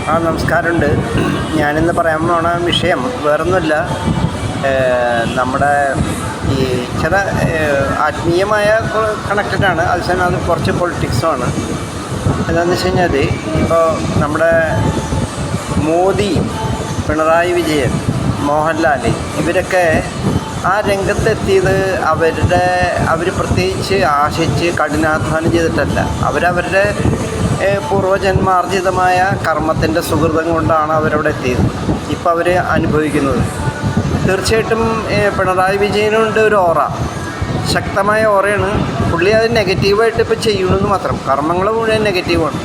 നമസ്കാരമുണ്ട്. ഞാനിന്ന് പറയാൻ പോണ വിഷയം വേറൊന്നുമില്ല. നമ്മുടെ ഈ ചില ആത്മീയമായ കണക്റ്റഡാണ്, അതേസമയം അത് കുറച്ച് പൊളിറ്റിക്സുമാണ്. എന്താണെന്ന് വെച്ച് കഴിഞ്ഞാൽ ഇപ്പോൾ നമ്മുടെ മോദി, പിണറായി വിജയൻ, മോഹൻലാൽ ഇവരൊക്കെ ആ രംഗത്തെത്തിയത് അവർ പ്രത്യേകിച്ച് ആശിച്ച് കഠിനാധ്വാനം ചെയ്തിട്ടല്ല. അവരവരുടെ പൂർവജന്മാർജിതമായ കർമ്മത്തിൻ്റെ സുഹൃതം കൊണ്ടാണ് അവരവിടെ എത്തിയത്. ഇപ്പോൾ അവർ അനുഭവിക്കുന്നത് തീർച്ചയായിട്ടും പിണറായി വിജയനുണ്ട് ഒരു ഓറ, ശക്തമായ ഓറയാണ്. പുള്ളി അത് നെഗറ്റീവായിട്ട് ഇപ്പോൾ ചെയ്യണമെന്ന് മാത്രം. കർമ്മങ്ങൾ മുഴുവൻ നെഗറ്റീവാണ്.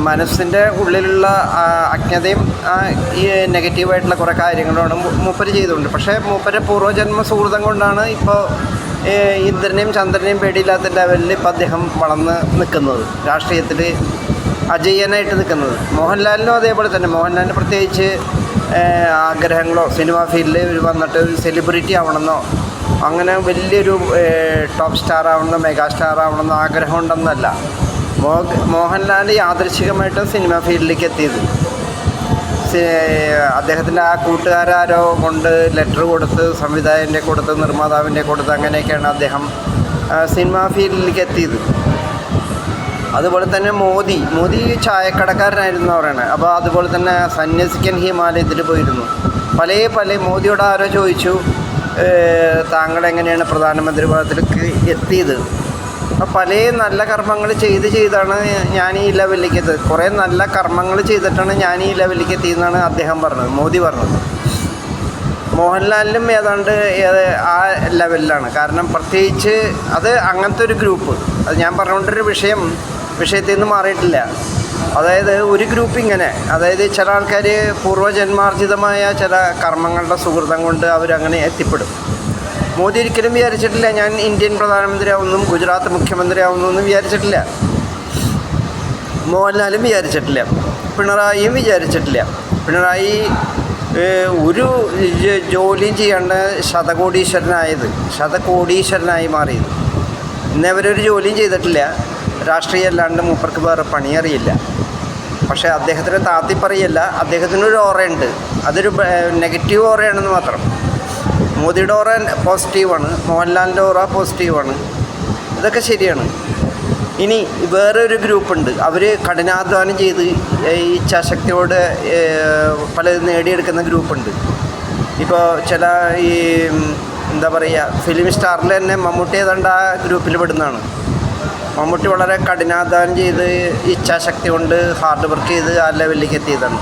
മനസ്സിൻ്റെ ഉള്ളിലുള്ള അജ്ഞതയും ഈ നെഗറ്റീവായിട്ടുള്ള കുറേ കാര്യങ്ങളാണ് മൂപ്പര് ചെയ്തുകൊണ്ട്. പക്ഷേ മൂപ്പരെ പൂർവ്വജന്മ സുഹൃതം കൊണ്ടാണ് ഇപ്പോൾ ഇന്ദ്രനെയും ചന്ദ്രനെയും പേടിയില്ലാത്ത ലെവലിൽ ഇപ്പോൾ അദ്ദേഹം വളർന്ന് നിൽക്കുന്നത്, രാഷ്ട്രീയത്തിൽ അജയ്യനായിട്ട് നിൽക്കുന്നത്. മോഹൻലാലിനും അതേപോലെ തന്നെ. മോഹൻലാലിന് പ്രത്യേകിച്ച് ആഗ്രഹങ്ങളോ സിനിമാ ഫീൽഡിൽ വന്നിട്ട് ഒരു സെലിബ്രിറ്റി ആവണമെന്നോ അങ്ങനെ വലിയൊരു ടോപ്പ് സ്റ്റാർ ആവണമെന്നോ മെഗാ സ്റ്റാർ ആവണമെന്നോ ആഗ്രഹം ഉണ്ടെന്നല്ല. മോഹൻലാൽ യാദൃച്ഛികമായിട്ട് സിനിമാ ഫീൽഡിലേക്ക് എത്തിയത് അദ്ദേഹത്തിൻ്റെ ആ കൂട്ടുകാരോ കൊണ്ട് ലെറ്റർ കൊടുത്ത്, സംവിധായകൻ്റെ കൊടുത്ത്, നിർമ്മാതാവിൻ്റെ കൊടുത്ത്, അങ്ങനെയൊക്കെയാണ് അദ്ദേഹം സിനിമാ ഫീൽഡിലേക്ക് എത്തിയത്. അതുപോലെ തന്നെ മോദി ചായക്കടക്കാരനായിരുന്നു പറയണത്. അപ്പോൾ അതുപോലെ തന്നെ സന്യസിക്കാൻ ഹിമാലയത്തിൽ പോയിരുന്നു. പല മോദിയോട് ആരോ ചോദിച്ചു, താങ്കൾ എങ്ങനെയാണ് പ്രധാനമന്ത്രി പദത്തിലേക്ക് എത്തിയത്? അപ്പോൾ പല നല്ല കർമ്മങ്ങൾ ചെയ്താണ് ഞാൻ ഈ ലെവലിലേക്ക് എത്തിയത്. കുറേ നല്ല കർമ്മങ്ങൾ ചെയ്തിട്ടാണ് ഞാൻ ഈ ലെവലിലേക്ക് എത്തിയെന്നാണ് അദ്ദേഹം പറഞ്ഞത്, മോദി പറഞ്ഞത്. മോഹൻലാലിനും ഏതാണ്ട് ആ ലെവലിലാണ്. കാരണം പ്രത്യേകിച്ച് അത് അങ്ങനത്തെ ഒരു ഗ്രൂപ്പ്, അത് ഞാൻ പറഞ്ഞുകൊണ്ടൊരു വിഷയത്തിൽ നിന്ന് മാറിയിട്ടില്ല. അതായത് ഒരു ഗ്രൂപ്പ് ഇങ്ങനെ, അതായത് ചില ആൾക്കാർ പൂർവ്വജന്മാർജിതമായ ചില കർമ്മങ്ങളുടെ സുഹൃതം കൊണ്ട് അവരങ്ങനെ എത്തിപ്പെടും. മോദി ഒരിക്കലും വിചാരിച്ചിട്ടില്ല ഞാൻ ഇന്ത്യൻ പ്രധാനമന്ത്രി ആവുന്നു, ഗുജറാത്ത് മുഖ്യമന്ത്രി ആവുന്നു എന്ന് വിചാരിച്ചിട്ടില്ല. മോഹൻലാലും വിചാരിച്ചിട്ടില്ല, പിണറായിയും വിചാരിച്ചിട്ടില്ല. പിണറായി ഒരു ജോലിയും ചെയ്യാണ്ട് ശതകോടീശ്വരനായി മാറിയത്. ഇന്നവരൊരു ജോലിയും ചെയ്തിട്ടില്ല. രാഷ്ട്രീയം അല്ലാണ്ട് മൂപ്പർക്ക് വേറെ പണി അറിയില്ല. പക്ഷേ അദ്ദേഹത്തിന് താത്തി പറയല്ല, അദ്ദേഹത്തിനൊരു ഓറയുണ്ട്. അതൊരു നെഗറ്റീവ് ഓറയാണെന്ന് മാത്രം. മോദിയുടെ ഓറ പോസിറ്റീവാണ്, മോഹൻലാലിൻ്റെ ഓറ പോസിറ്റീവാണ്. ഇതൊക്കെ ശരിയാണ്. ഇനി വേറൊരു ഗ്രൂപ്പുണ്ട്, അവർ കഠിനാധ്വാനം ചെയ്ത് ഇച്ഛാശക്തിയോട് പലതും നേടിയെടുക്കുന്ന ഗ്രൂപ്പുണ്ട്. ഇപ്പോൾ ചില ഈ എന്താ പറയുക, ഫിലിം സ്റ്റാറിൽ തന്നെ മമ്മൂട്ടി ഏതാണ്ട് ആ ഗ്രൂപ്പിൽ പെടുന്നതാണ്. മമ്മൂട്ടി വളരെ കഠിനാധ്വാനം ചെയ്ത് ഇച്ഛാശക്തി കൊണ്ട് ഹാർഡ് വർക്ക് ചെയ്ത് ആ ലെവലിലേക്ക് എത്തിയതാണ്,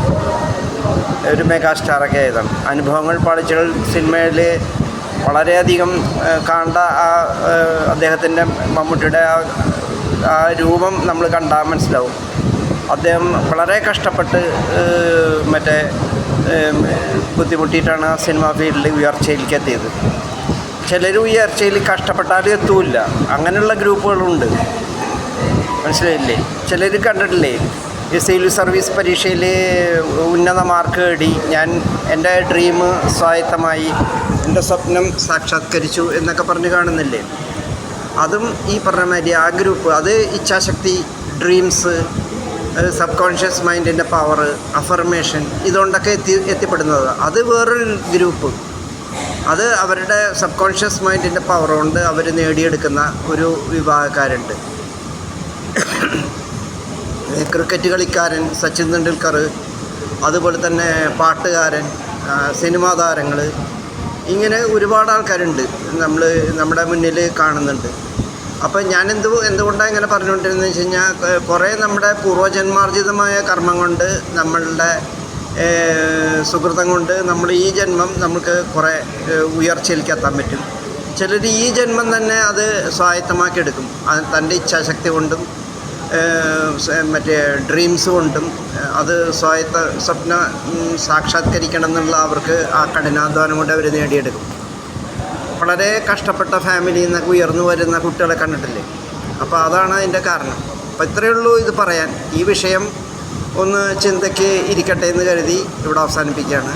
ഒരു മെഗാ സ്റ്റാറൊക്കെ ആയതാണ്. അനുഭവങ്ങൾ പാളിച്ചകൾ സിനിമയിൽ വളരെയധികം കാണേണ്ട അദ്ദേഹത്തിൻ്റെ മമ്മൂട്ടിയുടെ ആ രൂപം നമ്മൾ കണ്ടാൽ മനസ്സിലാവും. അദ്ദേഹം വളരെ കഷ്ടപ്പെട്ട് ബുദ്ധിമുട്ടിയിട്ടാണ് ആ സിനിമാ ഫീൽഡിൽ ഉയർച്ചയിലേക്ക് എത്തിയത്. ചിലർ ഉയർച്ചയിൽ കഷ്ടപ്പെട്ടാലും എത്തൂല്ല, അങ്ങനെയുള്ള ഗ്രൂപ്പുകളുണ്ട്, മനസ്സിലായില്ലേ? ചിലർ കണ്ടിട്ടില്ലേ, ഈ സിവിൽ സർവീസ് പരീക്ഷയിൽ ഉന്നത മാർക്ക് നേടി, എൻ്റെ ഡ്രീം സ്വായത്തമായി, എൻ്റെ സ്വപ്നം സാക്ഷാത്കരിച്ചു എന്നൊക്കെ പറഞ്ഞ് കാണുന്നില്ലേ? അതും ഈ പറഞ്ഞ മാതിരി ആ ഗ്രൂപ്പ്, അത് ഇച്ഛാശക്തി, ഡ്രീംസ്, സബ് കോൺഷ്യസ് മൈൻഡിൻ്റെ പവർ, അഫർമേഷൻ, ഇതുകൊണ്ടൊക്കെ എത്തിപ്പെടുന്നത്. അത് വേറൊരു ഗ്രൂപ്പ്. അത് അവരുടെ സബ് കോൺഷ്യസ് മൈൻഡിൻ്റെ പവർ കൊണ്ട് അവർ നേടിയെടുക്കുന്ന ഒരു വിഭാഗക്കാരുണ്ട്. ക്രിക്കറ്റ് കളിക്കാരൻ സച്ചിൻ തെണ്ടുൽക്കർ, അതുപോലെ തന്നെ പാട്ടുകാരൻ, സിനിമാ താരങ്ങൾ, ഇങ്ങനെ ഒരുപാട് ആൾക്കാരുണ്ട് നമ്മുടെ മുന്നിൽ കാണുന്നുണ്ട്. അപ്പം ഞാൻ എന്തുകൊണ്ടാണ് ഇങ്ങനെ പറഞ്ഞുകൊണ്ടിരുന്നത് വെച്ച് കഴിഞ്ഞാൽ, കുറേ നമ്മുടെ പൂർവ്വജന്മാർജിതമായ കർമ്മം കൊണ്ട്, നമ്മളുടെ സുഹൃതം കൊണ്ട് നമ്മൾ ഈ ജന്മം നമുക്ക് കുറേ ഉയർച്ചയിലേക്ക് എത്താൻ പറ്റും. ചിലർ ഈ ജന്മം തന്നെ അത് സ്വായത്തമാക്കിയെടുക്കും, തൻ്റെ ഇച്ഛാശക്തി കൊണ്ടും ഡ്രീംസ് കൊണ്ടും. അത് സ്വപ്ന സാക്ഷാത്കരിക്കണം എന്നുള്ള അവർക്ക് ആ കഠിനാധ്വാനം കൊണ്ട് അവർ നേടിയെടുക്കും. വളരെ കഷ്ടപ്പെട്ട ഫാമിലിയിൽ നിന്നൊക്കെ ഉയർന്നു വരുന്ന കുട്ടികളെ കണ്ടിട്ടില്ലേ? അപ്പോൾ അതാണ് അതിൻ്റെ കാരണം. അപ്പോൾ ഇത്രയേ ഉള്ളൂ ഇത് പറയാൻ. ഈ വിഷയം ഒന്ന് ചിന്തയ്ക്ക് ഇരിക്കട്ടെ എന്ന് കരുതി ഇവിടെ അവസാനിപ്പിക്കുകയാണ്.